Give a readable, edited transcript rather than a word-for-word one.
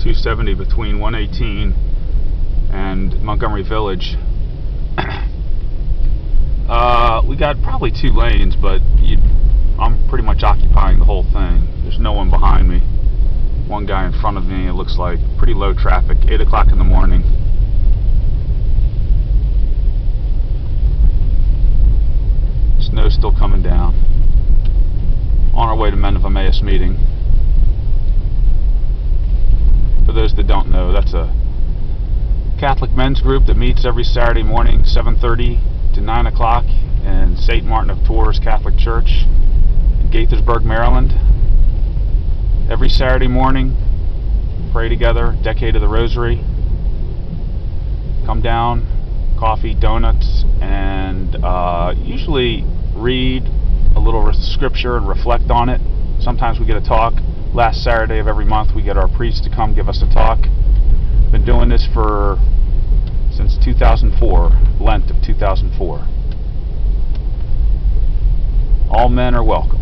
270 between 118 and Montgomery Village. We got probably 2 lanes, but I'm pretty much occupying the whole thing. There's no one behind me. One guy in front of me, it looks like. Pretty low traffic, 8 o'clock in the morning. Snow's still coming down. On our way to Men of Emmaus meeting. For those that don't know, that's a Catholic men's group that meets every Saturday morning, 7:30 to 9 o'clock in St. Martin of Tours Catholic Church in Gaithersburg, Maryland. Every Saturday morning, pray together, decade of the Rosary. Come down, coffee, donuts, and usually read a little scripture and reflect on it. Sometimes we get a talk. Last Saturday of every month we get our priest to come give us a talk. Been doing this since 2004, Lent of 2004. All men are welcome.